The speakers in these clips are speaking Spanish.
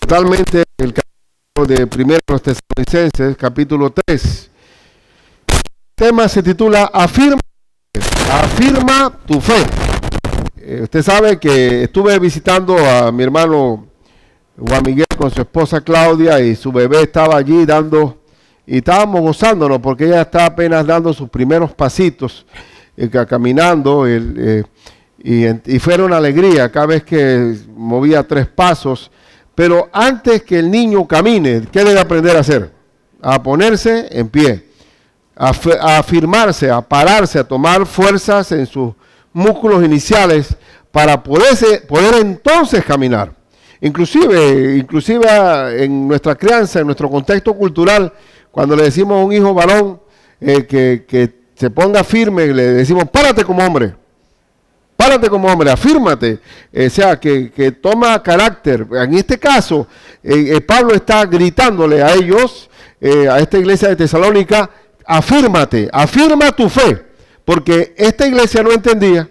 totalmente el capítulo de 1 Tesalonicenses, capítulo 3. El tema se titula Afirma tu fe. Usted sabe que estuve visitando a mi hermano Juan Miguel con su esposa Claudia y su bebé estaba allí y estábamos gozándonos porque ella está apenas dando sus primeros pasitos, caminando, y fuera una alegría cada vez que movía 3 pasos. Pero antes que el niño camine, ¿qué debe aprender a hacer? A ponerse en pie, a afirmarse, a pararse, a tomar fuerzas en sus músculos iniciales para poder entonces caminar. Inclusive en nuestra crianza, en nuestro contexto cultural, cuando le decimos a un hijo varón que se ponga firme, le decimos, párate como hombre, afírmate, o sea, que toma carácter. En este caso, Pablo está gritándole a ellos, a esta iglesia de Tesalónica, afírmate, afirma tu fe, porque esta iglesia no entendía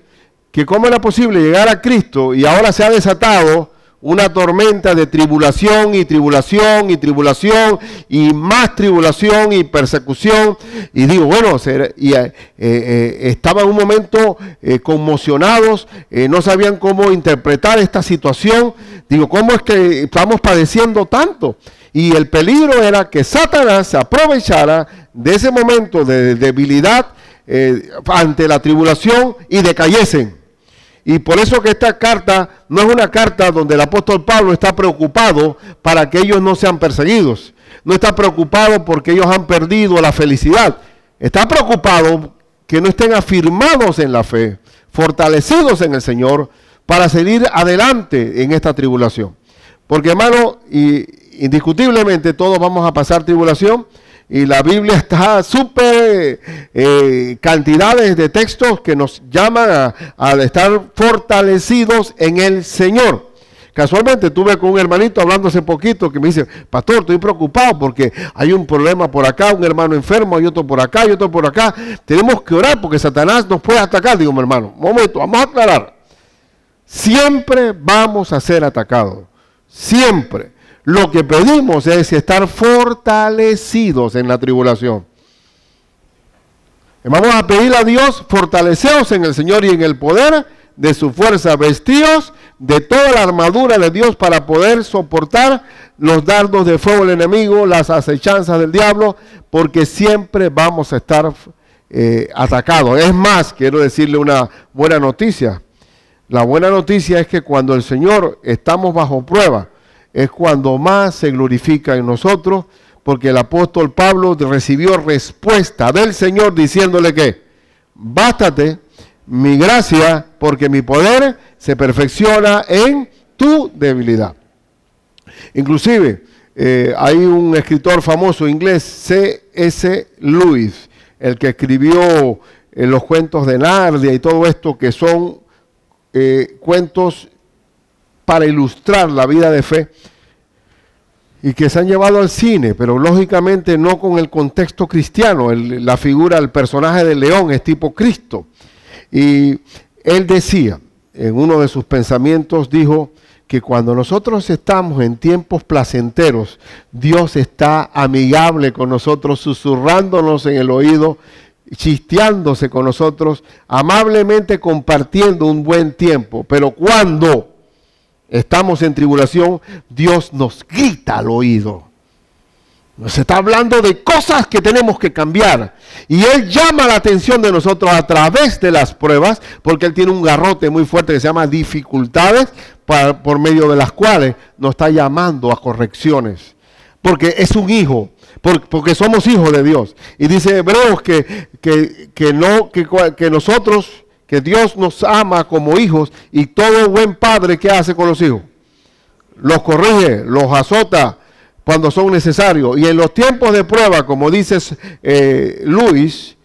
que cómo era posible llegar a Cristo y ahora se ha desatado una tormenta de tribulación y tribulación y tribulación y más tribulación y persecución. Y digo, bueno, estaban en un momento conmocionados, no sabían cómo interpretar esta situación. Digo, ¿cómo es que estamos padeciendo tanto? Y el peligro era que Satanás se aprovechara de ese momento de debilidad ante la tribulación y decayesen. Y por eso que esta carta no es una carta donde el apóstol Pablo está preocupado para que ellos no sean perseguidos. No está preocupado porque ellos han perdido la felicidad. Está preocupado que no estén afirmados en la fe, fortalecidos en el Señor para seguir adelante en esta tribulación. Porque, hermano, indiscutiblemente todos vamos a pasar tribulación. Y la Biblia está súper cantidades de textos que nos llaman a estar fortalecidos en el Señor. Casualmente estuve con un hermanito hablando hace poquito que me dice, pastor, estoy preocupado porque hay un problema por acá, un hermano enfermo, hay otro por acá, y otro por acá. Tenemos que orar porque Satanás nos puede atacar. Digo, mi hermano, un momento, vamos a aclarar. Siempre vamos a ser atacados. Siempre. Lo que pedimos es estar fortalecidos en la tribulación. Vamos a pedir a Dios, fortaleceos en el Señor y en el poder de su fuerza, vestidos de toda la armadura de Dios para poder soportar los dardos de fuego del enemigo, las acechanzas del diablo, porque siempre vamos a estar atacados. Es más, quiero decirle una buena noticia. La buena noticia es que cuando el Señor estamos bajo prueba, es cuando más se glorifica en nosotros, porque el apóstol Pablo recibió respuesta del Señor diciéndole que bástate mi gracia, porque mi poder se perfecciona en tu debilidad. Inclusive hay un escritor famoso inglés, C.S. Lewis, el que escribió los cuentos de Narnia y todo esto, que son cuentos para ilustrar la vida de fe y que se han llevado al cine, pero lógicamente no con el contexto cristiano. La figura, el personaje del león es tipo Cristo. Y él decía, en uno de sus pensamientos, dijo que cuando nosotros estamos en tiempos placenteros, Dios está amigable con nosotros, susurrándonos en el oído, chisteándose con nosotros, amablemente compartiendo un buen tiempo. Pero cuando estamos en tribulación, Dios nos grita al oído. Nos está hablando de cosas que tenemos que cambiar. Y Él llama la atención de nosotros a través de las pruebas, porque Él tiene un garrote muy fuerte que se llama dificultades, por medio de las cuales nos está llamando a correcciones. Porque es un hijo, porque somos hijos de Dios. Y dice Hebreos que nosotros, que Dios nos ama como hijos, y todo buen padre, ¿qué hace con los hijos? Los corrige, los azota cuando son necesarios. Y en los tiempos de prueba, como dices Luis,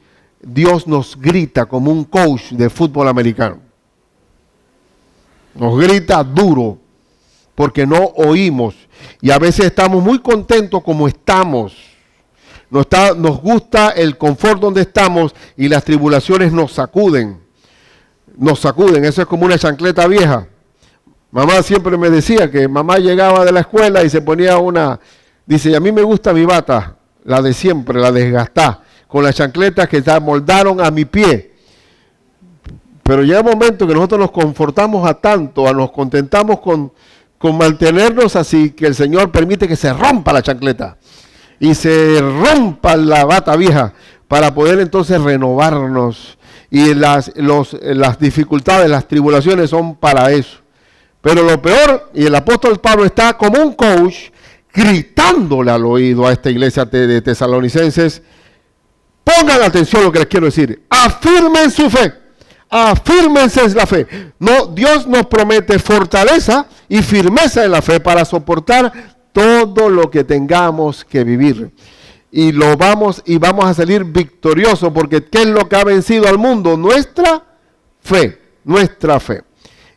Dios nos grita como un coach de fútbol americano. Nos grita duro porque no oímos. Y a veces estamos muy contentos como estamos. Nos gusta el confort donde estamos y las tribulaciones nos sacuden. Eso es como una chancleta vieja. Mamá siempre me decía que mamá llegaba de la escuela y se ponía dice, a mí me gusta mi bata, la de siempre, la desgastada, con las chancletas que se amoldaron a mi pie. Pero llega un momento que nosotros nos confortamos a tanto, nos contentamos con mantenernos así, que el Señor permite que se rompa la chancleta y se rompa la bata vieja para poder entonces renovarnos. Y las dificultades, las tribulaciones son para eso. Pero lo peor, y el apóstol Pablo está como un coach gritándole al oído a esta iglesia de tesalonicenses, pongan atención a lo que les quiero decir, afirmen su fe, afírmense en la fe. No, Dios nos promete fortaleza y firmeza en la fe para soportar todo lo que tengamos que vivir. Y vamos a salir victoriosos, porque ¿qué es lo que ha vencido al mundo? Nuestra fe, nuestra fe.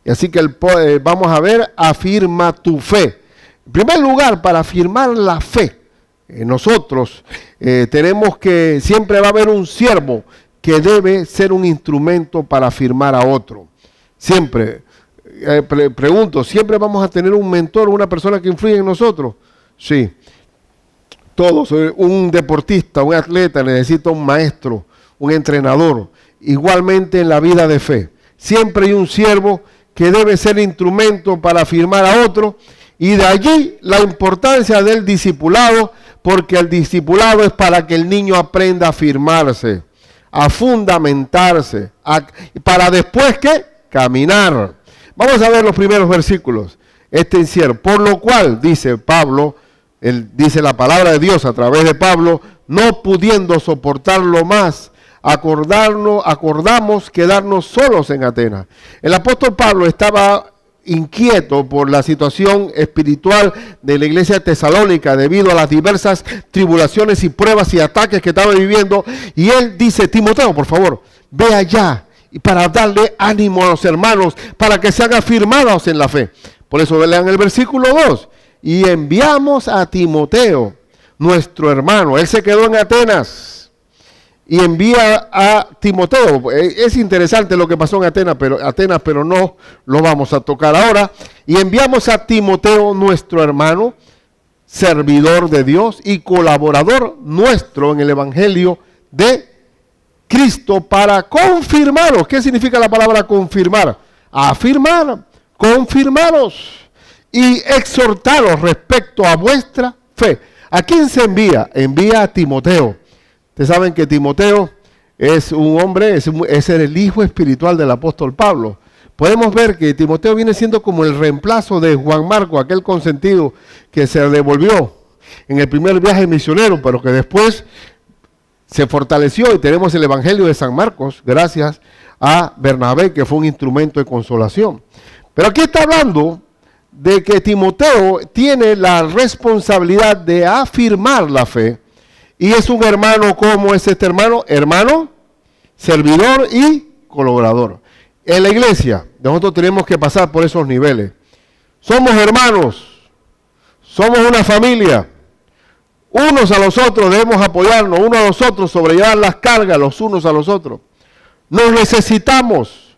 Y así que vamos a ver, afirma tu fe. En primer lugar, para afirmar la fe, nosotros tenemos que, siempre va a haber un siervo que debe ser un instrumento para afirmar a otro. Siempre, pregunto, ¿siempre vamos a tener un mentor, una persona que influye en nosotros? Sí. Todos, un deportista, un atleta necesita un maestro, un entrenador. Igualmente en la vida de fe. Siempre hay un siervo que debe ser instrumento para afirmar a otro, y de allí la importancia del discipulado, porque el discipulado es para que el niño aprenda a afirmarse, a fundamentarse, para después ¿qué? Caminar. Vamos a ver los primeros versículos. Este encierro, por lo cual, dice Pablo, dice la palabra de Dios a través de Pablo, no pudiendo soportarlo más, acordamos quedarnos solos en Atenas. El apóstol Pablo estaba inquieto por la situación espiritual de la iglesia tesalónica debido a las diversas tribulaciones y pruebas y ataques que estaba viviendo, y él dice, Timoteo, por favor, ve allá y para darle ánimo a los hermanos para que sean afirmados en la fe. Por eso lean el versículo 2, y enviamos a Timoteo, nuestro hermano. Él se quedó en Atenas y envía a Timoteo. Es interesante lo que pasó en Atenas, pero no lo vamos a tocar ahora. Y enviamos a Timoteo, nuestro hermano, servidor de Dios y colaborador nuestro en el Evangelio de Cristo, para confirmaros. ¿Qué significa la palabra confirmar? Afirmar, confirmaros y exhortaros respecto a vuestra fe. ¿A quién se envía? Envía a Timoteo. Ustedes saben que Timoteo es un hombre, es el hijo espiritual del apóstol Pablo. Podemos ver que Timoteo viene siendo como el reemplazo de Juan Marco, aquel consentido que se devolvió en el primer viaje misionero, pero que después se fortaleció, y tenemos el Evangelio de San Marcos, gracias a Bernabé, que fue un instrumento de consolación. Pero aquí está hablando de que Timoteo tiene la responsabilidad de afirmar la fe, y es un hermano. ¿Cómo es este hermano? Hermano, servidor y colaborador. En la iglesia, nosotros tenemos que pasar por esos niveles. Somos hermanos, somos una familia. Unos a los otros debemos apoyarnos, unos a los otros, sobrellevar las cargas los unos a los otros. Nos necesitamos,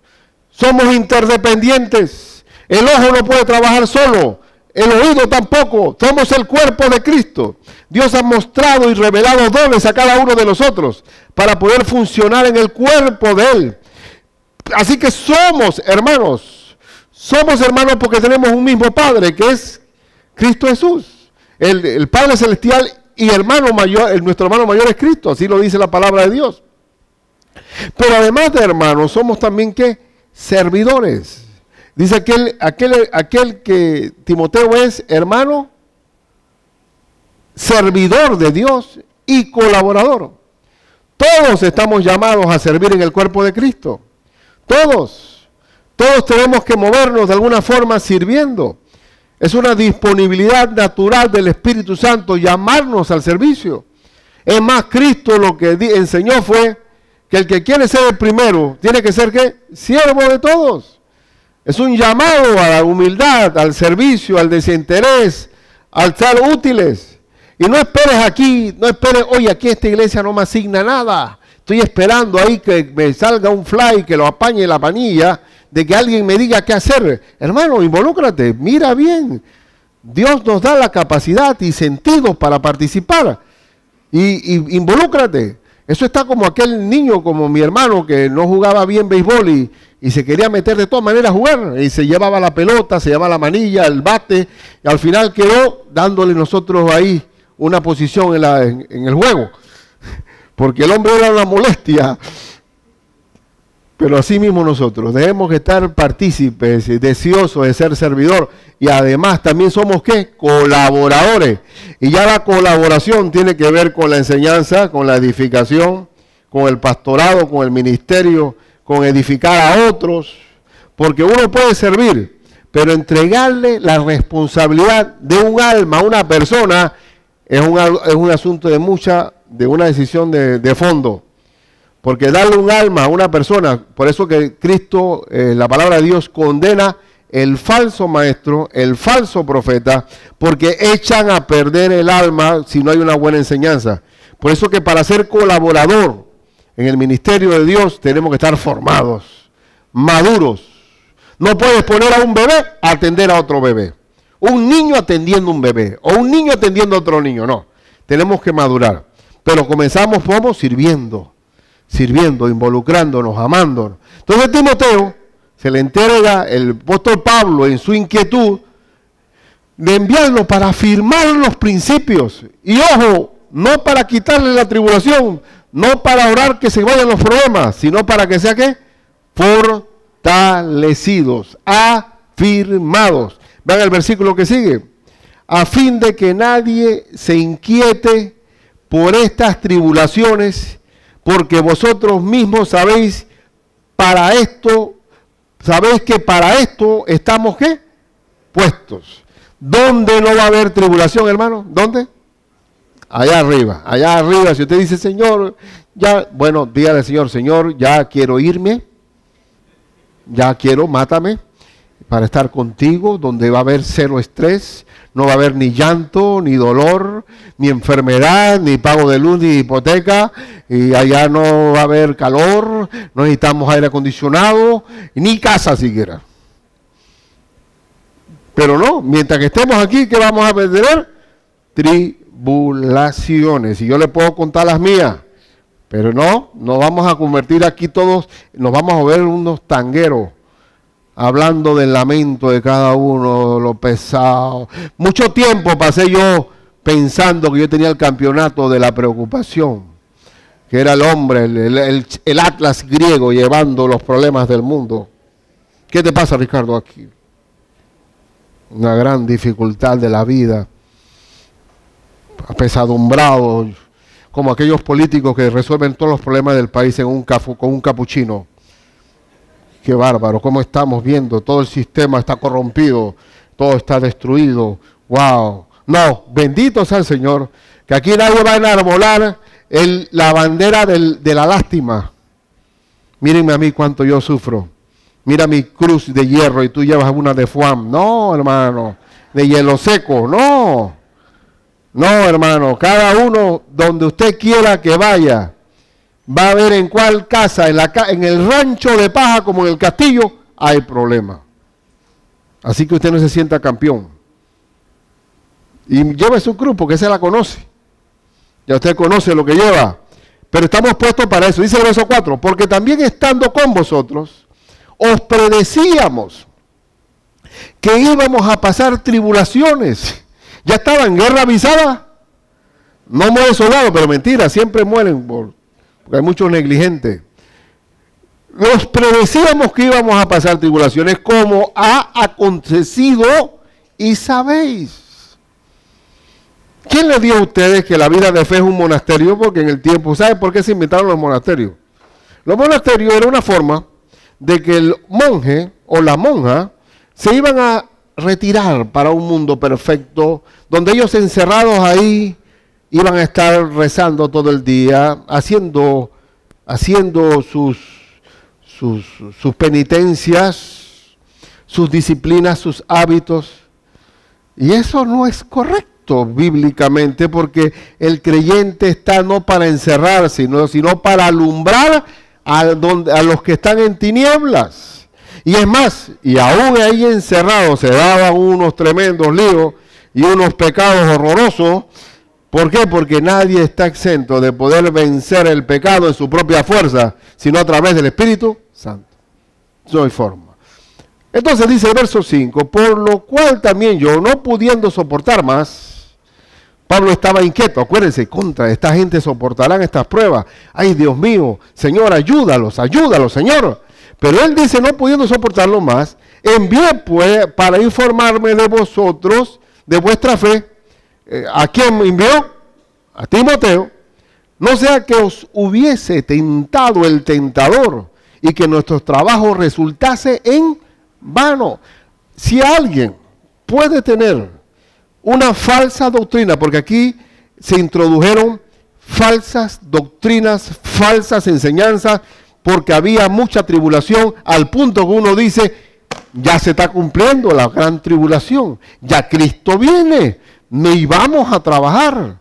somos interdependientes. El ojo no puede trabajar solo, el oído tampoco. Somos el cuerpo de Cristo. Dios ha mostrado y revelado dones a cada uno de nosotros para poder funcionar en el cuerpo de Él. Así que somos hermanos. Somos hermanos porque tenemos un mismo Padre, que es Cristo Jesús. El Padre Celestial y hermano mayor, nuestro hermano mayor es Cristo. Así lo dice la palabra de Dios. Pero además de hermanos, somos también ¿qué? Servidores. Dice aquel que Timoteo es hermano, servidor de Dios y colaborador. Todos estamos llamados a servir en el cuerpo de Cristo. Todos tenemos que movernos de alguna forma sirviendo. Es una disponibilidad natural del Espíritu Santo llamarnos al servicio. Es más, Cristo lo que enseñó fue que el que quiere ser el primero tiene que ser ¿qué? Siervo de todos. Es un llamado a la humildad, al servicio, al desinterés, al ser útiles. Y no esperes aquí, oye, aquí esta iglesia no me asigna nada. Estoy esperando ahí que me salga un fly, que lo apañe la panilla. de que alguien me diga qué hacer. Hermano, involúcrate, mira bien. Dios nos da la capacidad y sentidos para participar. Y involúcrate. Eso está como aquel niño, como mi hermano, que no jugaba bien béisbol y se quería meter de todas maneras a jugar. Y se llevaba la pelota, se llevaba la manilla, el bate, y al final quedó dándole nosotros ahí una posición en el juego. Porque el hombre era una molestia. Pero así mismo nosotros debemos estar partícipes, deseosos de ser servidor. Y además también somos, ¿qué? Colaboradores. Y ya la colaboración tiene que ver con la enseñanza, con la edificación, con el pastorado, con el ministerio, con edificar a otros. Porque uno puede servir, pero entregarle la responsabilidad de un alma a una persona es un asunto de una decisión de fondo. Porque darle un alma a una persona, por eso que Cristo, la palabra de Dios, condena el falso maestro, el falso profeta, porque echan a perder el alma si no hay una buena enseñanza. Por eso que para ser colaborador en el ministerio de Dios tenemos que estar formados, maduros. No puedes poner a un bebé a atender a otro bebé, un niño atendiendo a un bebé, o un niño atendiendo a otro niño, no. Tenemos que madurar, pero comenzamos como sirviendo, involucrándonos, amándonos. Entonces Timoteo se le entrega el apóstol Pablo en su inquietud de enviarlo para afirmar los principios. Y ojo, no para quitarle la tribulación, no para orar que se vayan los problemas, sino para que sea ¿qué? Fortalecidos, afirmados. Vean el versículo que sigue. A fin de que nadie se inquiete por estas tribulaciones, porque vosotros mismos sabéis que para esto estamos ¿qué? Puestos. ¿Dónde no va a haber tribulación, hermano? ¿Dónde? Allá arriba, si usted dice, Señor, ya, bueno, dígale al Señor, Señor, ya quiero irme, mátame, para estar contigo, donde va a haber cero estrés, no va a haber ni llanto, ni dolor, ni enfermedad, ni pago de luz, ni hipoteca, y allá no va a haber calor, no necesitamos aire acondicionado, ni casa siquiera. Pero no, mientras que estemos aquí, ¿qué vamos a tener? Tribulaciones. Y yo le puedo contar las mías, pero no vamos a convertir aquí todos, nos vamos a ver unos tangueros, hablando del lamento de cada uno, lo pesado. Mucho tiempo pasé yo pensando que yo tenía el campeonato de la preocupación, que era el hombre, el Atlas griego llevando los problemas del mundo. ¿Qué te pasa, Ricardo, aquí? Una gran dificultad de la vida, apesadumbrado, como aquellos políticos que resuelven todos los problemas del país con un capuchino. Qué bárbaro, cómo estamos viendo, todo el sistema está corrompido, todo está destruido. ¡Wow! No, bendito sea el Señor, que aquí nadie va a enarbolar la bandera de la lástima. Mírenme a mí cuánto yo sufro. Mira mi cruz de hierro y tú llevas una de foam. No, hermano, de hielo seco, no. No, hermano, cada uno donde usted quiera que vaya, va a ver en cuál casa, en el rancho de paja como en el castillo, hay problema. Así que usted no se sienta campeón. Y lleve su cruz porque se la conoce. Ya usted conoce lo que lleva. Pero estamos puestos para eso. Dice el verso 4, porque también estando con vosotros, os predecíamos que íbamos a pasar tribulaciones. Ya estaba en guerra avisada. No muere soldado, pero mentira, siempre mueren porque hay muchos negligentes. Nos predecíamos que íbamos a pasar tribulaciones como ha acontecido y sabéis. ¿Quién les dijo a ustedes que la vida de fe es un monasterio? Porque en el tiempo, ¿saben por qué se inventaron los monasterios? Los monasterios era una forma de que el monje o la monja se iban a retirar para un mundo perfecto, donde ellos encerrados ahí iban a estar rezando todo el día, haciendo sus penitencias, sus disciplinas, sus hábitos. Y eso no es correcto bíblicamente, porque el creyente está no para encerrarse, sino para alumbrar a los que están en tinieblas. Y es más, y aún ahí encerrados se daban unos tremendos líos y unos pecados horrorosos. ¿Por qué? Porque nadie está exento de poder vencer el pecado en su propia fuerza, sino a través del Espíritu Santo. No hay forma. Entonces dice el verso 5, por lo cual también yo, no pudiendo soportar más, Pablo estaba inquieto. Acuérdense, contra esta gente soportarán estas pruebas. Ay, Dios mío, Señor, ayúdalos, ayúdalos, Señor. Pero él dice, no pudiendo soportarlo más, envié pues para informarme de vosotros, de vuestra fe. ¿A quién me envió? A Timoteo. No sea que os hubiese tentado el tentador y que nuestro trabajo resultase en vano. Si alguien puede tener una falsa doctrina, porque aquí se introdujeron falsas doctrinas, falsas enseñanzas, porque había mucha tribulación, al punto que uno dice, ya se está cumpliendo la gran tribulación, ya Cristo viene, y vamos a trabajar.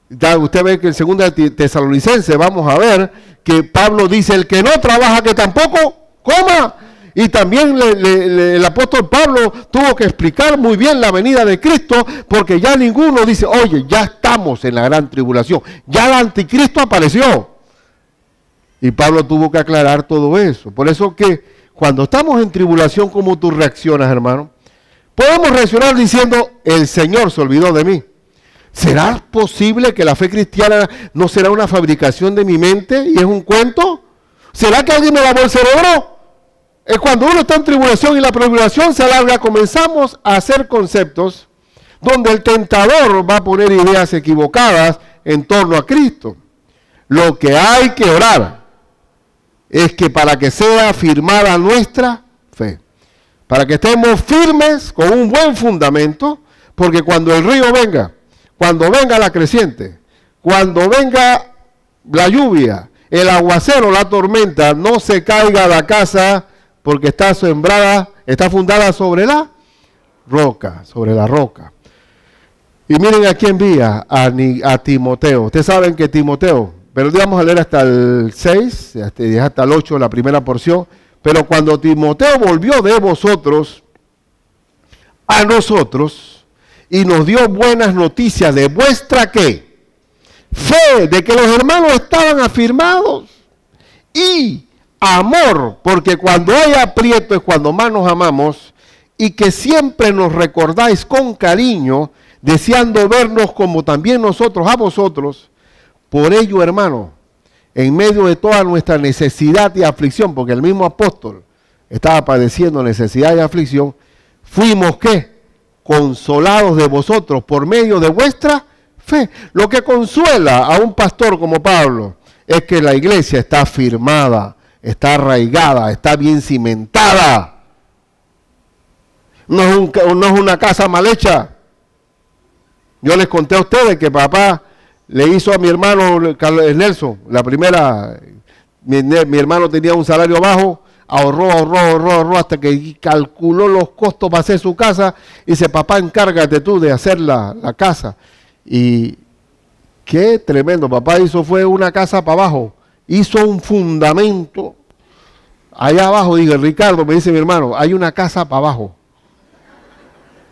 Ya usted ve que en 2 Tesalonicenses vamos a ver que Pablo dice, el que no trabaja que tampoco coma. Y también el apóstol Pablo tuvo que explicar muy bien la venida de Cristo, porque ya ninguno dice, oye, ya estamos en la gran tribulación, ya el anticristo apareció. Y Pablo tuvo que aclarar todo eso. Por eso que cuando estamos en tribulación, ¿cómo tú reaccionas, hermano? Podemos reaccionar diciendo, el Señor se olvidó de mí. ¿Será posible que la fe cristiana no será una fabricación de mi mente y es un cuento? ¿Será que alguien me lavó el cerebro? Es cuando uno está en tribulación y la tribulación se alarga, comenzamos a hacer conceptos donde el tentador va a poner ideas equivocadas en torno a Cristo. Lo que hay que orar es que para que sea afirmada nuestra fe, para que estemos firmes con un buen fundamento, porque cuando el río venga, cuando venga la creciente, cuando venga la lluvia, el aguacero, la tormenta, no se caiga la casa porque está sembrada, está fundada sobre la roca, sobre la roca. Y miren a quién envía, a Timoteo. Ustedes saben que Timoteo, pero vamos a leer hasta el 6, hasta el 8, la primera porción. Pero cuando Timoteo volvió de vosotros a nosotros y nos dio buenas noticias de vuestra ¿qué? Fe, de que los hermanos estaban afirmados, y amor, porque cuando hay aprieto es cuando más nos amamos, y que siempre nos recordáis con cariño, deseando vernos como también nosotros a vosotros. Por ello, hermano, en medio de toda nuestra necesidad y aflicción, porque el mismo apóstol estaba padeciendo necesidad y aflicción, fuimos ¿qué? Consolados de vosotros por medio de vuestra fe. Lo que consuela a un pastor como Pablo es que la iglesia está firmada, está arraigada, está bien cimentada. No es una casa mal hecha. Yo les conté a ustedes que papá le hizo a mi hermano Nelson, la primera, mi hermano tenía un salario bajo, ahorró hasta que calculó los costos para hacer su casa, y dice, papá, encárgate tú de hacer la casa. Y qué tremendo, papá fue una casa para abajo, hizo un fundamento, allá abajo, digo, Ricardo, me dice mi hermano, hay una casa para abajo.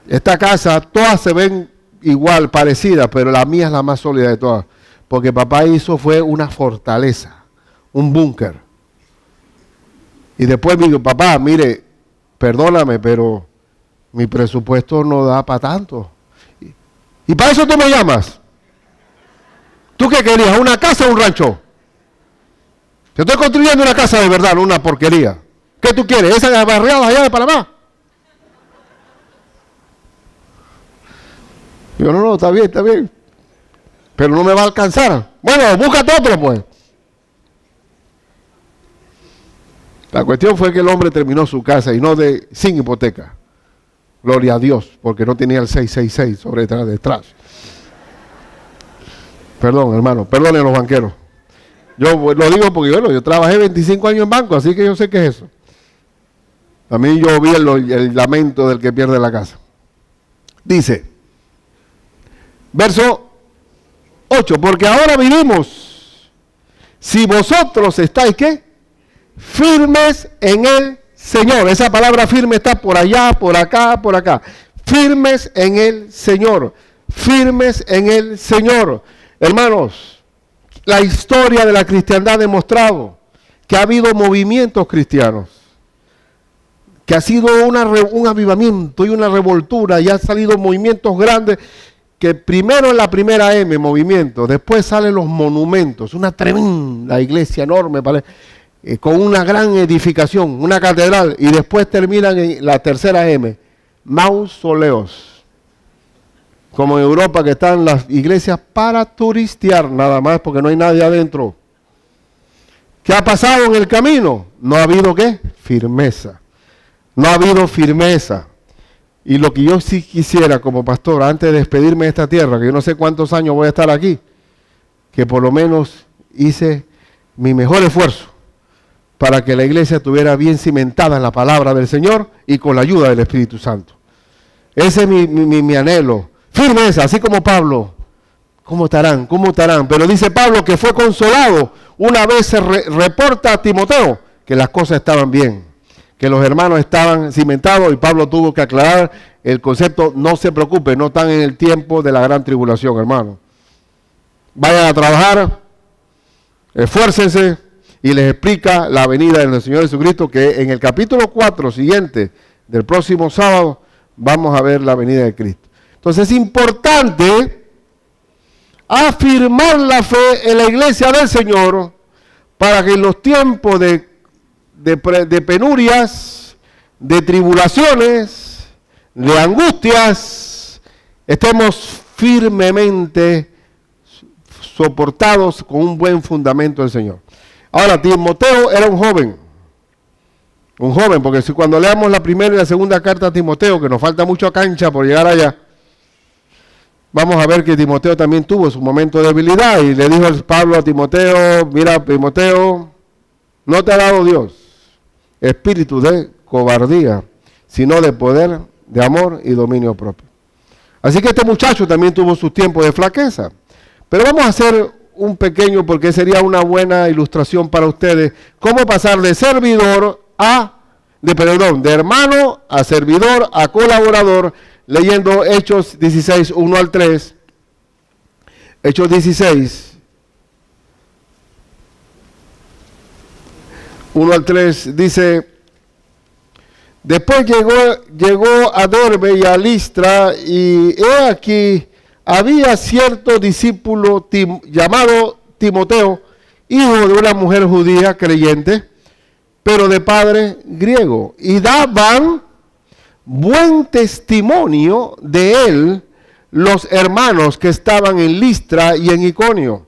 Esta casa, todas se ven igual, parecidas, pero la mía es la más sólida de todas, porque papá fue una fortaleza, un búnker. Y después me dijo, papá, mire, perdóname, pero mi presupuesto no da para tanto. Y para eso tú me llamas. ¿Tú qué querías? ¿Una casa o un rancho? Te estoy construyendo una casa de verdad, no una porquería. ¿Qué tú quieres? ¿Esa de las barriadas allá de Panamá? Yo, no, está bien. Pero no me va a alcanzar. Bueno, búscate otro, pues. La cuestión fue que el hombre terminó su casa y no sin hipoteca. Gloria a Dios, porque no tenía el 666 sobre detrás. Perdón, hermano, perdonen a los banqueros. Yo lo digo porque yo trabajé 25 años en banco, así que yo sé qué es eso. A mí yo vi el lamento del que pierde la casa. Dice, verso 8, porque ahora vivimos, si vosotros estáis, ¿qué? Firmes en el Señor. Esa palabra firme está por allá, por acá, por acá. Firmes en el Señor. Firmes en el Señor. Hermanos, la historia de la cristiandad ha demostrado que ha habido movimientos cristianos, que ha sido un avivamiento y una revoltura, y han salido movimientos grandes, que primero en la primera M, movimiento, después salen los monumentos, una tremenda iglesia enorme, con una gran edificación, una catedral, y después terminan en la tercera M, mausoleos, como en Europa, que están las iglesias para turistear nada más, porque no hay nadie adentro. ¿Qué ha pasado en el camino? No ha habido ¿qué? Firmeza. No ha habido firmeza. Y lo que yo sí quisiera como pastor, antes de despedirme de esta tierra, que yo no sé cuántos años voy a estar aquí, que por lo menos hice mi mejor esfuerzo para que la iglesia estuviera bien cimentada en la palabra del Señor y con la ayuda del Espíritu Santo. Ese es mi anhelo. Firmeza, así como Pablo. ¿Cómo estarán? ¿Cómo estarán? Pero dice Pablo que fue consolado. Una vez se reporta a Timoteo que las cosas estaban bien, que los hermanos estaban cimentados, y Pablo tuvo que aclarar el concepto: no se preocupe, no están en el tiempo de la gran tribulación, hermano. Vayan a trabajar, esfuércense, y les explica la venida del Señor Jesucristo, que en el capítulo 4 siguiente del próximo sábado vamos a ver la venida de Cristo. Entonces es importante afirmar la fe en la iglesia del Señor para que en los tiempos de penurias, de tribulaciones, de angustias, estemos firmemente soportados con un buen fundamento del Señor. Ahora, Timoteo era un joven, porque si cuando leamos la primera y la segunda carta a Timoteo, que nos falta mucha cancha por llegar allá, vamos a ver que Timoteo también tuvo su momento de debilidad, y le dijo Pablo a Timoteo: mira, Timoteo, no te ha dado Dios espíritu de cobardía, sino de poder, de amor y dominio propio. Así que este muchacho también tuvo sus tiempos de flaqueza. Pero vamos a hacer un pequeño, porque sería una buena ilustración para ustedes, cómo pasar de servidor de hermano a servidor a colaborador, leyendo Hechos 16, 1 al 3. Hechos 16, 1 al 3 dice: después llegó a Derbe y a Listra, y he aquí había cierto discípulo llamado Timoteo, hijo de una mujer judía creyente, pero de padre griego, y daban buen testimonio de él los hermanos que estaban en Listra y en Iconio.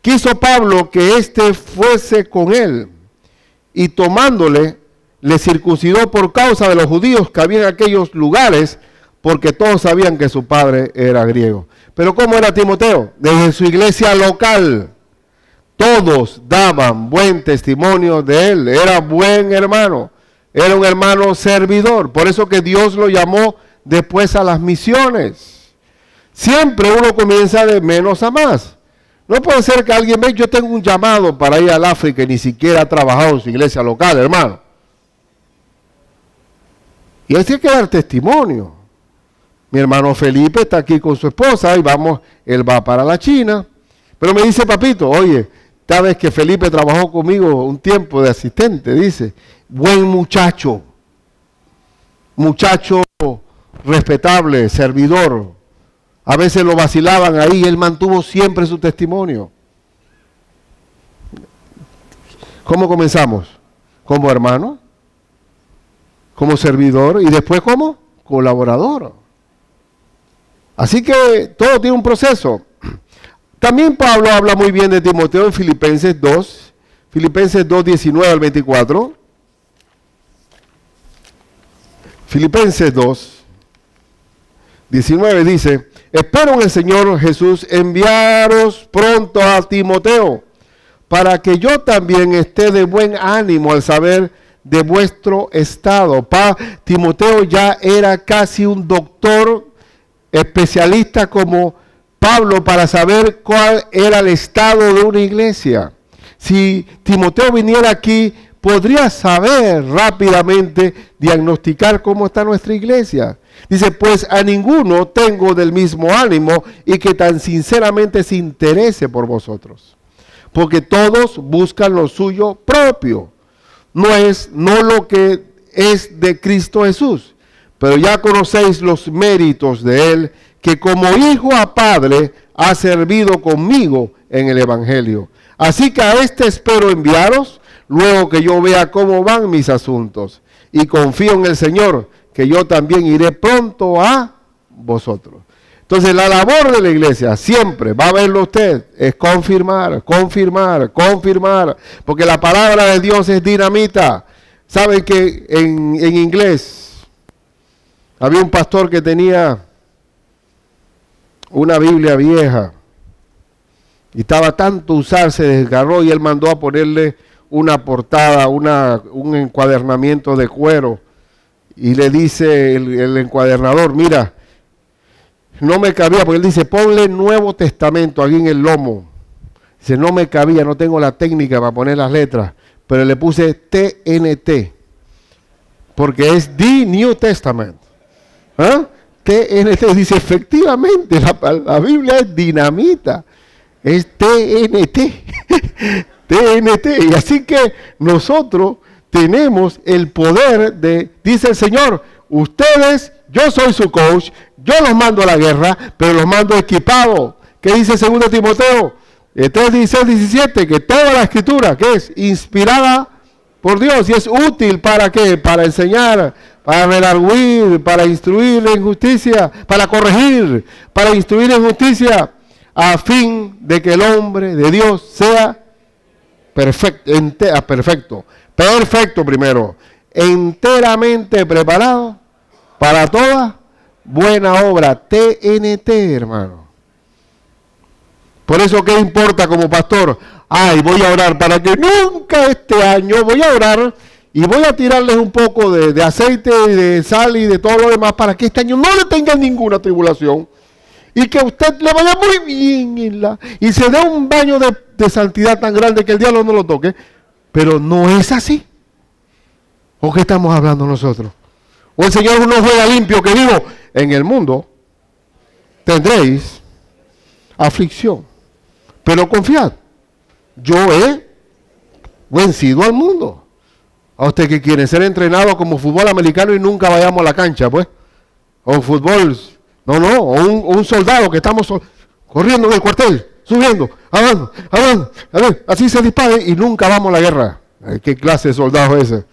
Quiso Pablo que éste fuese con él, y tomándole, le circuncidó por causa de los judíos que había en aquellos lugares, porque todos sabían que su padre era griego. Pero ¿cómo era Timoteo? Desde su iglesia local, todos daban buen testimonio de él. Era buen hermano, era un hermano servidor. Por eso que Dios lo llamó después a las misiones. Siempre uno comienza de menos a más. No puede ser que alguien vea: yo tengo un llamado para ir al África, y ni siquiera ha trabajado en su iglesia local, hermano. Y él tiene que dar testimonio. Mi hermano Felipe está aquí con su esposa, y él va para la China. Pero me dice: papito, oye, esta vez que Felipe trabajó conmigo un tiempo de asistente, dice, buen muchacho respetable, servidor. A veces lo vacilaban ahí, y él mantuvo siempre su testimonio. ¿Cómo comenzamos? Como hermano, como servidor, y después como colaborador. Así que todo tiene un proceso. También Pablo habla muy bien de Timoteo en Filipenses 2, Filipenses 2, 19 al 24. Filipenses 2, 19 dice: espero en el Señor Jesús enviaros pronto a Timoteo, para que yo también esté de buen ánimo al saber de vuestro estado. Timoteo ya era casi un doctor especialista como Pablo para saber cuál era el estado de una iglesia. Si Timoteo viniera aquí podría saber rápidamente diagnosticar cómo está nuestra iglesia. Dice, pues a ninguno tengo del mismo ánimo y que tan sinceramente se interese por vosotros. Porque todos buscan lo suyo propio, no lo que es de Cristo Jesús. Pero ya conocéis los méritos de Él, que como hijo a padre ha servido conmigo en el Evangelio. Así que a este espero enviaros, luego que yo vea cómo van mis asuntos. Y confío en el Señor, que yo también iré pronto a vosotros. Entonces la labor de la iglesia siempre, va a verlo usted, es confirmar, confirmar, confirmar, porque la palabra de Dios es dinamita. ¿Saben que en inglés había un pastor que tenía una Biblia vieja y estaba tanto usar, se desgarró y él mandó a ponerle una portada, un encuadernamiento de cuero, y le dice el encuadernador, mira, no me cabía, porque él dice, ponle Nuevo Testamento aquí en el lomo. Dice, no me cabía, no tengo la técnica para poner las letras, pero le puse TNT, porque es The New Testament. ¿Ah? TNT, dice, efectivamente, la Biblia es dinamita, es TNT, TNT, y así que nosotros tenemos el poder de, dice el Señor, ustedes, yo soy su coach, yo los mando a la guerra, pero los mando equipados. ¿Qué dice 2 Timoteo 3, 16, 17? Que toda la escritura, que es inspirada por Dios y es útil para ¿qué? Para enseñar, para redarguir, para instruir en justicia, para corregir, para instruir en justicia, a fin de que el hombre de Dios sea perfecto, perfecto primero, enteramente preparado para toda buena obra. TNT, hermano. Por eso, ¿qué importa como pastor? Ay, voy a orar para que nunca este año, voy a orar y voy a tirarles un poco de aceite y de sal y de todo lo demás para que este año no le tengan ninguna tribulación y que a usted le vaya muy bien y se dé un baño de santidad tan grande que el diablo no lo toque. Pero no es así. ¿O qué estamos hablando nosotros? O el Señor no juega limpio, que digo, en el mundo tendréis aflicción, pero confiad, yo he vencido al mundo. A usted que quiere ser entrenado como fútbol americano y nunca vayamos a la cancha, pues, o fútbol, o un soldado que estamos corriendo en el cuartel, subiendo, hablando, a ver, así se dispare y nunca vamos a la guerra. ¿Qué clase de soldado es ese?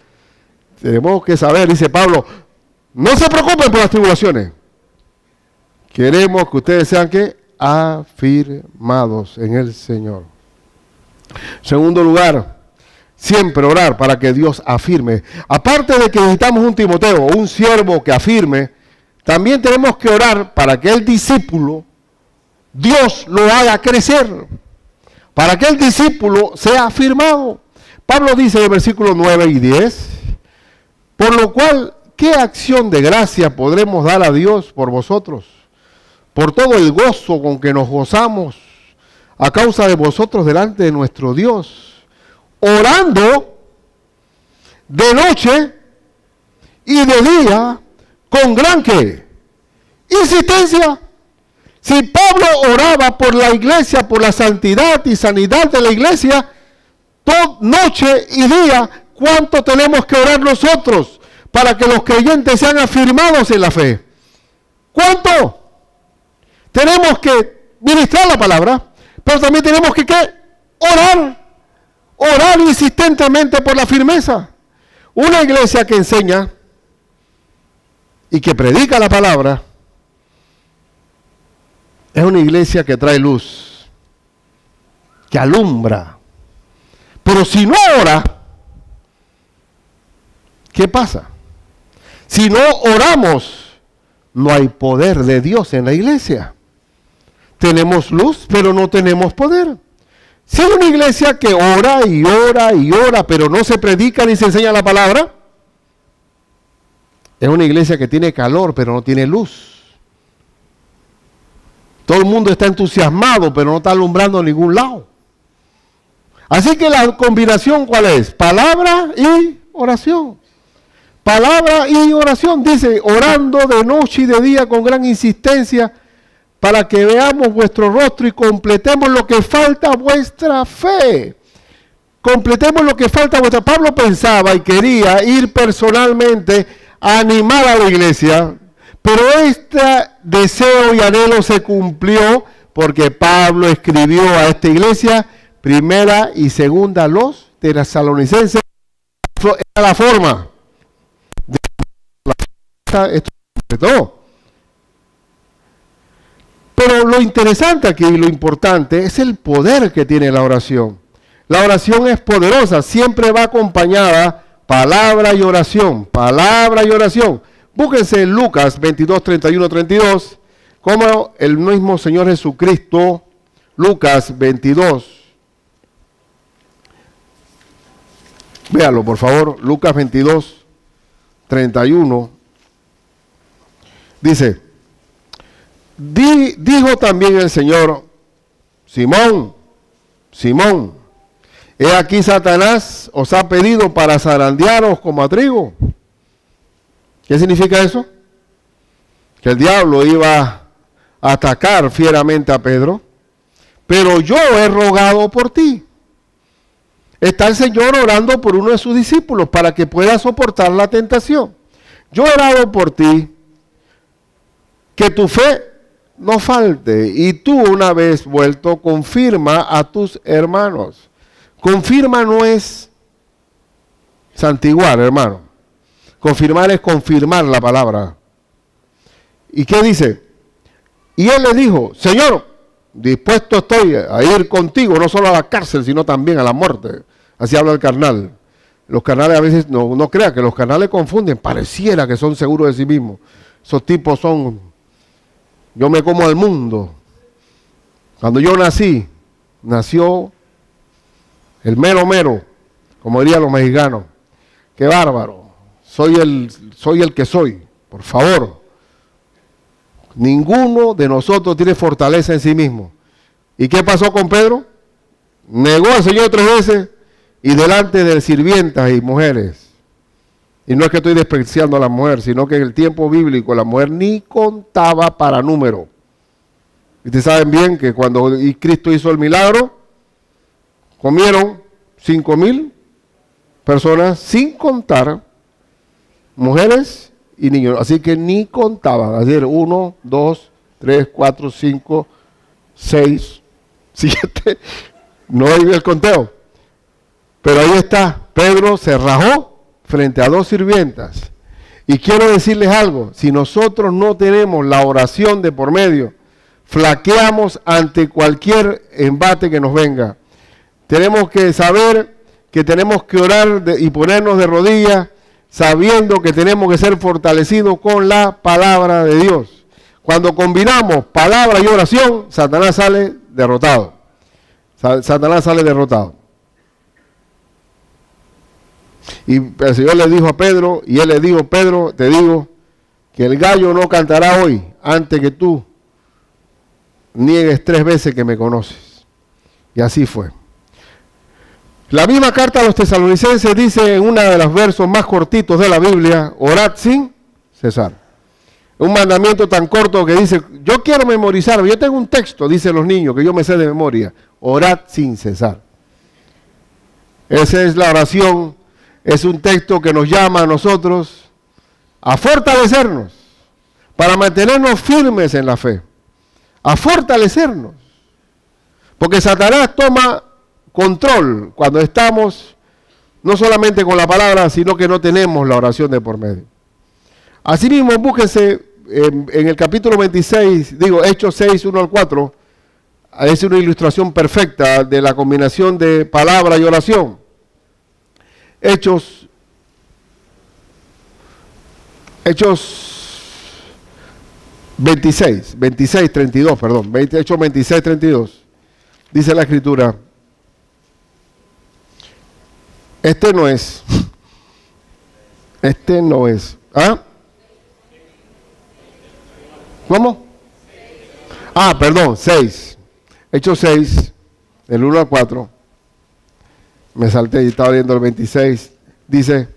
Tenemos que saber, dice Pablo, no se preocupen por las tribulaciones. Queremos que ustedes sean ¿qué? Afirmados en el Señor. Segundo lugar, siempre orar para que Dios afirme. Aparte de que necesitamos un Timoteo, un siervo que afirme, también tenemos que orar para que el discípulo, Dios lo haga crecer, para que el discípulo sea afirmado. Pablo dice en el versículo 9 y 10, por lo cual, ¿qué acción de gracia podremos dar a Dios por vosotros? Por todo el gozo con que nos gozamos a causa de vosotros delante de nuestro Dios, orando de noche y de día con gran ¿qué? Insistencia. Si Pablo oraba por la iglesia, por la santidad y sanidad de la iglesia, noche y día, ¿cuánto tenemos que orar nosotros para que los creyentes sean afirmados en la fe? ¿Cuánto? Tenemos que ministrar la palabra, pero también tenemos que ¿qué? Orar insistentemente por la firmeza. Una iglesia que enseña y que predica la palabra es una iglesia que trae luz, que alumbra. Pero si no ora, ¿qué pasa? Si no oramos, no hay poder de Dios en la iglesia. Tenemos luz, pero no tenemos poder. Si es una iglesia que ora y ora y ora, pero no se predica ni se enseña la palabra, es una iglesia que tiene calor, pero no tiene luz. Todo el mundo está entusiasmado, pero no está alumbrando a ningún lado. Así que la combinación, ¿cuál es? Palabra y oración. Palabra y oración, dice, orando de noche y de día con gran insistencia, para que veamos vuestro rostro y completemos lo que falta a vuestra fe. Completemos lo que falta a vuestra. Pablo pensaba y quería ir personalmente a animar a la iglesia, pero este deseo y anhelo se cumplió porque Pablo escribió a esta iglesia, primera y segunda los tesalonicenses. Era la forma. Esto completó. Pero lo interesante aquí y lo importante es el poder que tiene la oración. La oración es poderosa, siempre va acompañada palabra y oración, palabra y oración. Búsquense en Lucas 22, 31, 32, como el mismo Señor Jesucristo, Lucas 22. Véalo, por favor, Lucas 22, 31. Dice, dijo también el Señor, Simón, Simón, he aquí Satanás os ha pedido para zarandearos como a trigo. ¿Qué significa eso? Que el diablo iba a atacar fieramente a Pedro, pero yo he rogado por ti. Está el Señor orando por uno de sus discípulos para que pueda soportar la tentación. Yo he orado por ti, que tu fe no falte, y tú una vez vuelto confirma a tus hermanos. Confirma no es santiguar, hermano. Confirmar es confirmar la palabra. ¿Y qué dice? Y él le dijo, Señor, dispuesto estoy a ir contigo, no solo a la cárcel, sino también a la muerte. Así habla el carnal. Los carnales a veces, no crea que los carnales confunden, pareciera que son seguros de sí mismos. Esos tipos son, yo me como al mundo. Cuando yo nació el mero, como dirían los mexicanos. Qué bárbaro. Soy el que soy. Por favor. Ninguno de nosotros tiene fortaleza en sí mismo. ¿Y qué pasó con Pedro? Negó al Señor 3 veces y delante de sirvientas y mujeres. Y no es que estoy despreciando a la mujer, sino que en el tiempo bíblico la mujer ni contaba para número. Y ustedes saben bien que cuando Cristo hizo el milagro, comieron 5,000 personas sin contar mujeres y niños. Así que ni contaban. Así era 1, 2, 3, 4, 5, 6, 7. No hay el conteo. Pero ahí está. Pedro se rajó frente a 2 sirvientas. Y quiero decirles algo. Si nosotros no tenemos la oración de por medio, flaqueamos ante cualquier embate que nos venga. Tenemos que saber que tenemos que orar y ponernos de rodillas, sabiendo que tenemos que ser fortalecidos con la palabra de Dios. Cuando combinamos palabra y oración, Satanás sale derrotado. Satanás sale derrotado. Y el Señor le dijo a Pedro, y él le dijo, Pedro, te digo que el gallo no cantará hoy antes que tú niegues 3 veces que me conoces. Y así fue. La misma carta a los tesalonicenses dice en uno de los versos más cortitos de la Biblia, orad sin cesar. Un mandamiento tan corto que dice, yo quiero memorizar, yo tengo un texto, dicen los niños, que yo me sé de memoria, orad sin cesar. Esa es la oración, es un texto que nos llama a nosotros a fortalecernos, para mantenernos firmes en la fe, a fortalecernos. Porque Satanás toma control cuando estamos no solamente con la palabra, sino que no tenemos la oración de por medio. Asimismo, búsquense en el capítulo 26, Hechos 6, 1 al 4, es una ilustración perfecta de la combinación de palabra y oración. Hechos 26, 32, perdón, Hechos 26, 32, dice la Escritura, este no es, ¿ah? ¿Cómo? Perdón, 6, Hechos 6, del 1 al 4, Me salté y estaba leyendo el 26. Dice,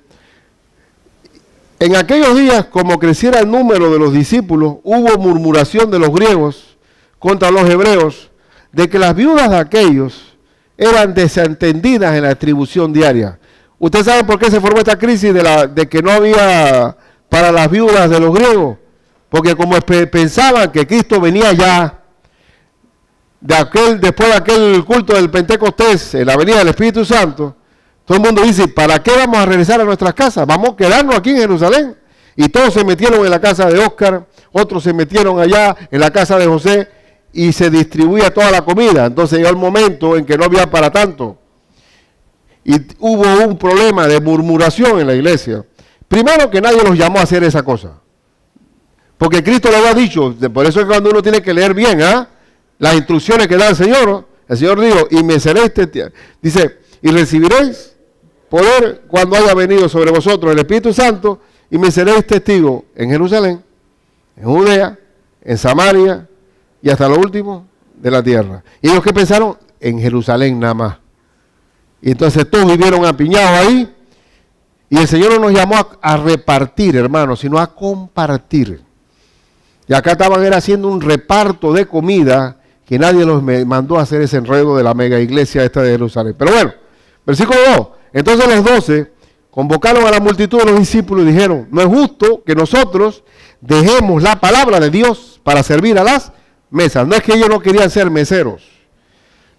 en aquellos días, como creciera el número de los discípulos, hubo murmuración de los griegos contra los hebreos, de que las viudas de aquellos eran desentendidas en la distribución diaria. ¿Usted sabe por qué se formó esta crisis de que no había para las viudas de los griegos? Porque como pensaban que Cristo venía ya, después de aquel culto del Pentecostés, en la venida del Espíritu Santo, todo el mundo dice, ¿para qué vamos a regresar a nuestras casas? Vamos a quedarnos aquí en Jerusalén. Y todos se metieron en la casa de Óscar, otros se metieron allá en la casa de José, y se distribuía toda la comida. Entonces llegó el momento en que no había para tanto. Y hubo un problema de murmuración en la iglesia. Primero que nadie los llamó a hacer esa cosa. Porque Cristo lo había dicho. Por eso es que cuando uno tiene que leer bien las instrucciones que da el Señor dijo, y me seréis dice, y recibiréis poder cuando haya venido sobre vosotros el Espíritu Santo, y me seréis testigo en Jerusalén, en Judea, en Samaria, y hasta lo último de la tierra. Y ellos que pensaron en Jerusalén nada más. Y entonces todos vivieron apiñados ahí. Y el Señor no nos llamó a repartir, hermanos, sino a compartir. Y acá estaban haciendo un reparto de comida que nadie los mandó a hacer ese enredo de la mega iglesia esta de Jerusalén. Pero bueno, versículo 2. Entonces los 12 convocaron a la multitud de los discípulos y dijeron, no es justo que nosotros dejemos la palabra de Dios para servir a las mesas. No es que ellos no querían ser meseros,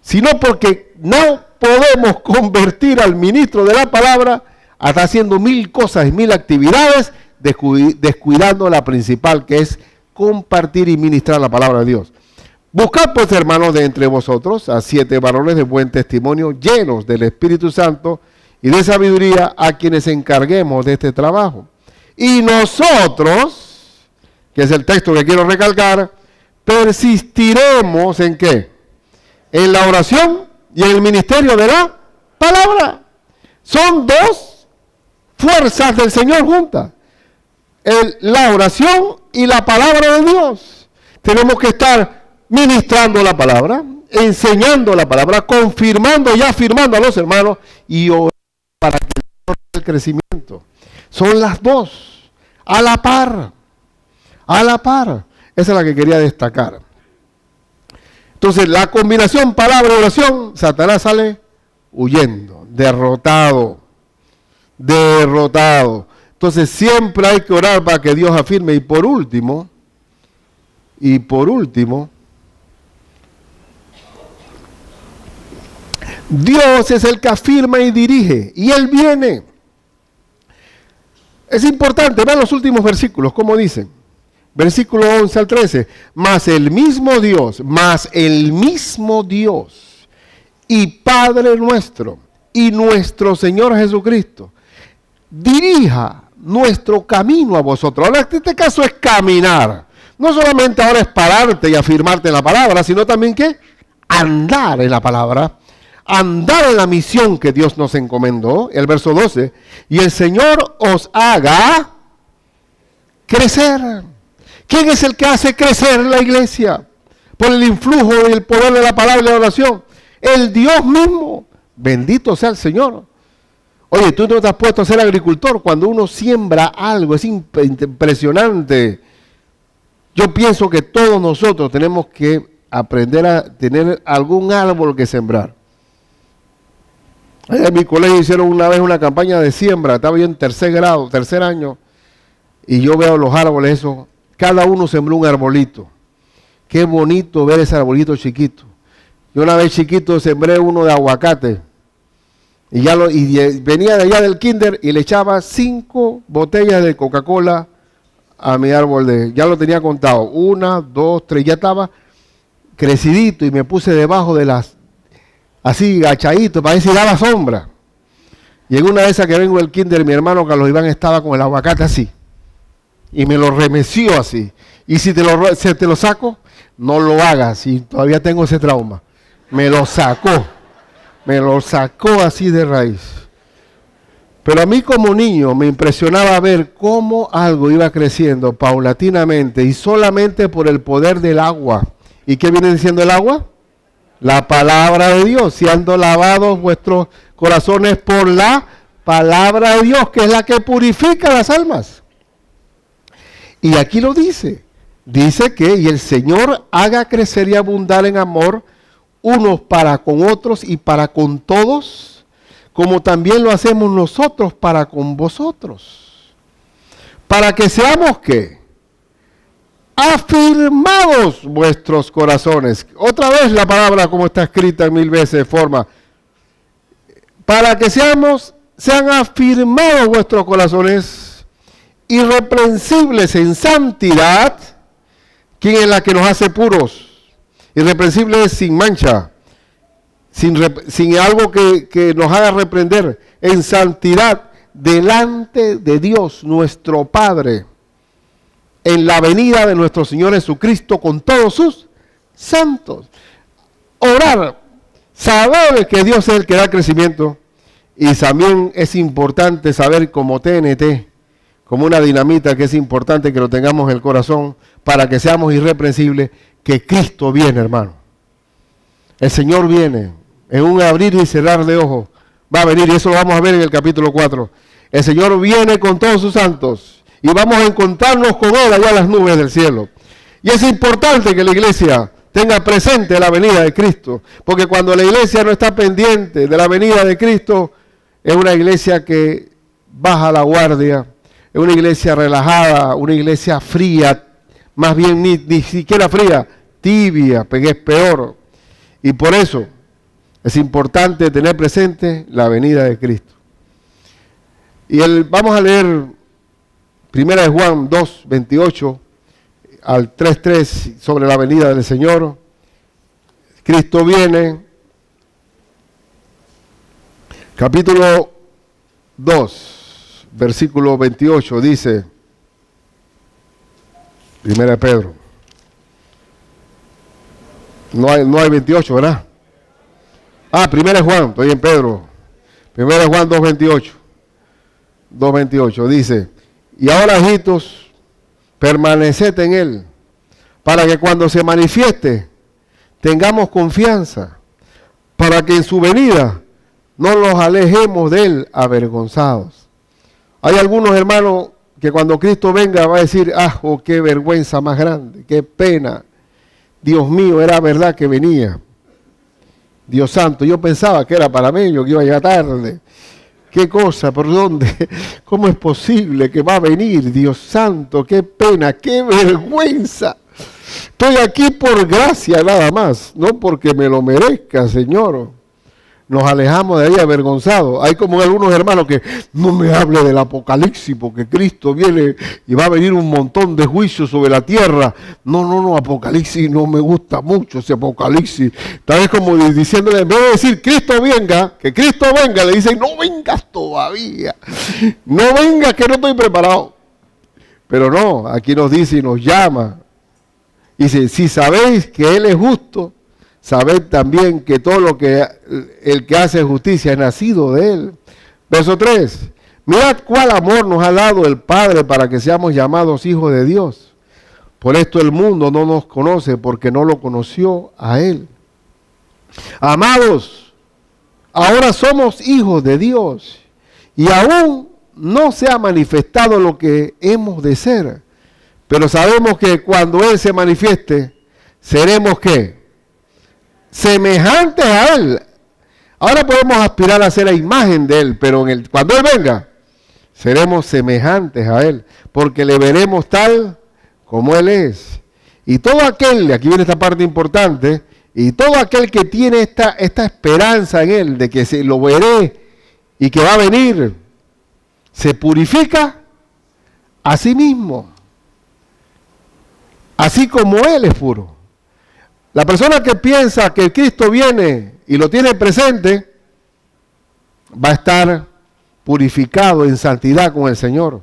sino porque no podemos convertir al ministro de la palabra hasta haciendo 1000 cosas y 1000 actividades, descuidando la principal, que es compartir y ministrar la palabra de Dios. Buscad pues, hermanos, de entre vosotros a 7 varones de buen testimonio, llenos del Espíritu Santo y de sabiduría, a quienes encarguemos de este trabajo. Y nosotros, que es el texto que quiero recalcar, persistiremos ¿en qué? En la oración y en el ministerio de la palabra. Son dos fuerzas del Señor juntas. La oración y la palabra de Dios. Tenemos que estar ministrando la palabra, enseñando la palabra, confirmando y afirmando a los hermanos y orando para que el crecimiento. Son las dos, a la par, a la par. Esa es la que quería destacar. Entonces, la combinación palabra y oración, Satanás sale huyendo, derrotado, derrotado. Entonces, siempre hay que orar para que Dios afirme. Y por último, Dios es el que afirma y dirige, y Él viene. Es importante, vean los últimos versículos, como dicen. Versículo 11 al 13. Mas el mismo Dios y Padre nuestro y nuestro Señor Jesucristo dirija nuestro camino a vosotros. Ahora, en este caso es caminar. No solamente ahora es pararte y afirmarte en la palabra, sino también que andar en la palabra, andar en la misión que Dios nos encomendó. El verso 12. Y el Señor os haga crecer. ¿Quién es el que hace crecer la iglesia? Por el influjo y el poder de la palabra y la oración. El Dios mismo. Bendito sea el Señor. Oye, tú no te has puesto a ser agricultor. Cuando uno siembra algo, es impresionante. Yo pienso que todos nosotros tenemos que aprender a tener algún árbol que sembrar. En mi colegio hicieron una vez una campaña de siembra. Estaba yo en tercer año. Y yo veo los árboles esos. Cada uno sembró un arbolito. Qué bonito ver ese arbolito chiquito. Yo una vez chiquito sembré uno de aguacate. Y venía de allá del kinder y le echaba 5 botellas de Coca-Cola a mi árbol. Ya lo tenía contado. 1, 2, 3. Ya estaba crecidito y me puse debajo de las, así agachadito, para ver si daba sombra. Y en una de esas que vengo del kinder, mi hermano Carlos Iván estaba con el aguacate así. Y me lo remeció así. Y si te lo saco, no lo hagas. Y todavía tengo ese trauma. Me lo sacó así de raíz. Pero a mí como niño me impresionaba ver cómo algo iba creciendo paulatinamente y solamente por el poder del agua. ¿Y qué viene diciendo el agua? La palabra de Dios, siendo lavados vuestros corazones por la palabra de Dios, que es la que purifica las almas. Y aquí lo dice. Dice que y el Señor haga crecer y abundar en amor unos para con otros y para con todos, como también lo hacemos nosotros para con vosotros. Para que seamos, ¿qué? Afirmados vuestros corazones. Otra vez la palabra como está escrita en 1000 veces de forma. Para que sean afirmados vuestros corazones, irreprensibles en santidad. ¿Quién es la que nos hace puros? Irreprensibles sin mancha, sin algo que nos haga reprender, en santidad, delante de Dios nuestro Padre, en la venida de nuestro Señor Jesucristo con todos sus santos. Orar, saber que Dios es el que da crecimiento, y también es importante saber como TNT, como una dinamita, que es importante que lo tengamos en el corazón para que seamos irreprensibles, que Cristo viene, hermano. El Señor viene, en un abrir y cerrar de ojos, va a venir, y eso lo vamos a ver en el capítulo 4. El Señor viene con todos sus santos, y vamos a encontrarnos con Él allá en las nubes del cielo. Y es importante que la iglesia tenga presente la venida de Cristo, porque cuando la iglesia no está pendiente de la venida de Cristo, es una iglesia que baja la guardia, es una iglesia relajada, una iglesia fría, más bien ni siquiera fría, tibia, que es peor. Y por eso es importante tener presente la venida de Cristo. Y vamos a leer 1 Juan 2, 28 al 3:3 sobre la venida del Señor. Cristo viene. Capítulo 2, versículo 28 dice, 1 Pedro. No hay 28, ¿verdad? 1 Juan, estoy en Pedro. 1 Juan 2:28. 2:28 dice, y ahora, hijitos, permaneced en Él, para que cuando se manifieste tengamos confianza, para que en su venida no nos alejemos de Él avergonzados. Hay algunos hermanos que cuando Cristo venga va a decir, oh, qué vergüenza más grande, qué pena. Dios mío, era verdad que venía. Dios santo, yo pensaba que era para mí, yo que iba a llegar tarde. ¿Qué cosa? ¿Por dónde? ¿Cómo es posible que va a venir? Dios santo, qué pena, qué vergüenza. Estoy aquí por gracia nada más, no porque me lo merezca, Señor. Nos alejamos de ahí avergonzados. Hay como algunos hermanos que no me hable del Apocalipsis porque Cristo viene y va a venir un montón de juicios sobre la tierra. No, Apocalipsis no me gusta mucho ese Apocalipsis. Tal vez como diciéndole, en vez de decir Cristo venga, que Cristo venga, le dicen no vengas todavía. No vengas que no estoy preparado. Pero no, aquí nos dice y nos llama. Dice, si sabéis que Él es justo, sabed también que todo lo que el que hace justicia es nacido de Él. Verso 3. Mirad cuál amor nos ha dado el Padre para que seamos llamados hijos de Dios. Por esto el mundo no nos conoce porque no lo conoció a Él. Amados, ahora somos hijos de Dios y aún no se ha manifestado lo que hemos de ser. Pero sabemos que cuando Él se manifieste, seremos ¿qué? Semejantes a Él. Ahora podemos aspirar a ser la imagen de Él, pero cuando Él venga, seremos semejantes a Él, porque le veremos tal como Él es. Y todo aquel, aquí viene esta parte importante, y todo aquel que tiene esta esperanza en Él, de que se lo veré y que va a venir, se purifica a sí mismo, así como Él es puro. La persona que piensa que Cristo viene y lo tiene presente, va a estar purificado en santidad con el Señor.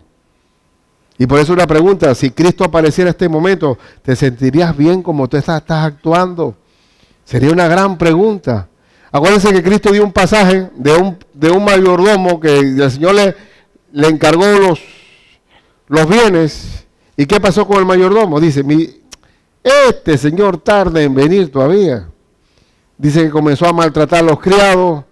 Y por eso una pregunta, si Cristo apareciera en este momento, ¿te sentirías bien como tú estás actuando? Sería una gran pregunta. Acuérdense que Cristo dio un pasaje de un mayordomo que el Señor le encargó los bienes. ¿Y qué pasó con el mayordomo? Dice, este señor tarda en venir todavía. Dice que comenzó a maltratar a los criados,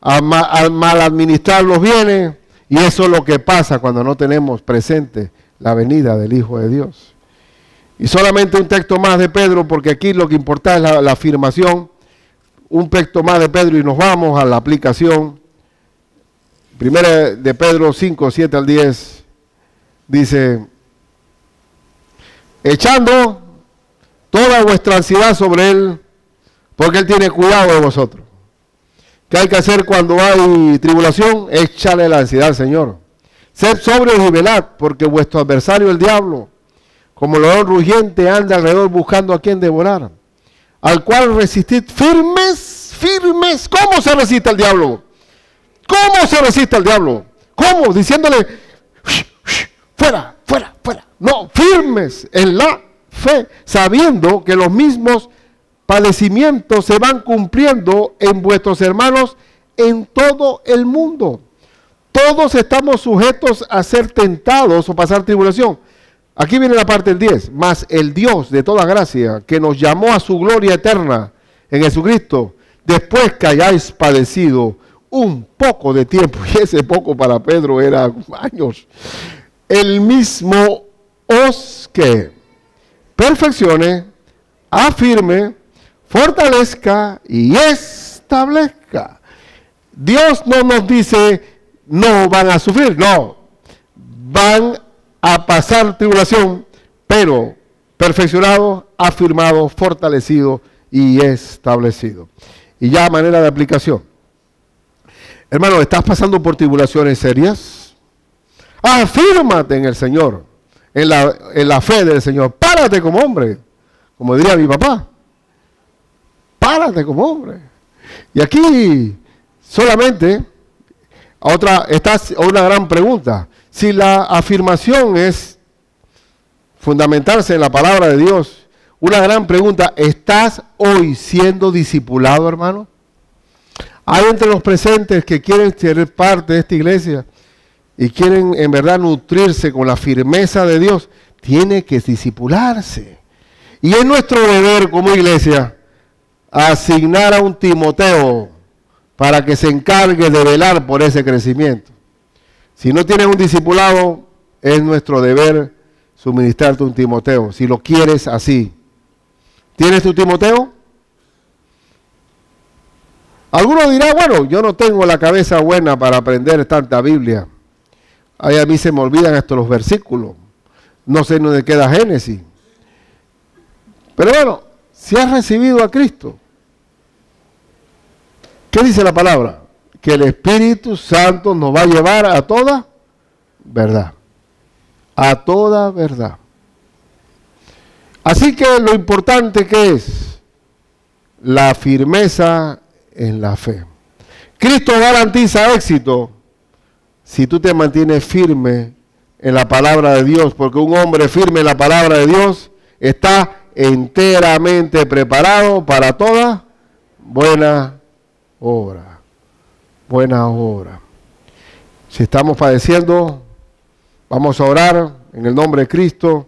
a mal administrar los bienes, y eso es lo que pasa cuando no tenemos presente la venida del Hijo de Dios. Y solamente un texto más de Pedro, porque aquí lo que importa es la afirmación. Un texto más de Pedro y nos vamos a la aplicación. Primera de Pedro 5, 7 al 10, dice: echando toda vuestra ansiedad sobre Él, porque Él tiene cuidado de vosotros. ¿Qué hay que hacer cuando hay tribulación? Échale la ansiedad al Señor. Sed sobrios y velad, porque vuestro adversario el diablo, como león rugiente, anda alrededor buscando a quien devorar, al cual resistid firmes, firmes. ¿Cómo se resiste al diablo? ¿Cómo se resiste al diablo? ¿Cómo? Diciéndole, fuera, fuera, fuera. No, firmes en la fe, sabiendo que los mismos padecimientos se van cumpliendo en vuestros hermanos en todo el mundo. Todos estamos sujetos a ser tentados o pasar tribulación. Aquí viene la parte del 10. Mas el Dios de toda gracia, que nos llamó a su gloria eterna en Jesucristo, después que hayáis padecido un poco de tiempo, y ese poco para Pedro era años, el mismo os que perfeccione, afirme, fortalezca y establezca. Dios no nos dice no van a sufrir, no, van a pasar tribulación, pero perfeccionado, afirmado, fortalecido y establecido. Y ya a manera de aplicación, hermano, ¿estás pasando por tribulaciones serias? Afírmate en el Señor, en la fe del Señor. Párate como hombre, como diría mi papá. Párate como hombre. Y aquí solamente está una gran pregunta. Si la afirmación es fundamentarse en la palabra de Dios, una gran pregunta: ¿estás hoy siendo discipulado, hermano? Hay entre los presentes que quieren ser parte de esta iglesia y quieren en verdad nutrirse con la firmeza de Dios. Tiene que discipularse. Y es nuestro deber como iglesia asignar a un Timoteo para que se encargue de velar por ese crecimiento. Si no tienes un discipulado, es nuestro deber suministrarte un Timoteo, si lo quieres así. ¿Tienes tu Timoteo? Algunos dirán, bueno, yo no tengo la cabeza buena para aprender tanta Biblia. Ay, a mí se me olvidan estos los versículos. No sé dónde queda Génesis. Pero bueno, si has recibido a Cristo, ¿qué dice la palabra? Que el Espíritu Santo nos va a llevar a toda verdad. A toda verdad. Así que lo importante que es la firmeza en la fe. Cristo garantiza éxito si tú te mantienes firme en la palabra de Dios, porque un hombre firme en la palabra de Dios está enteramente preparado para toda buena obra. Buena obra. Si estamos padeciendo, vamos a orar en el nombre de Cristo.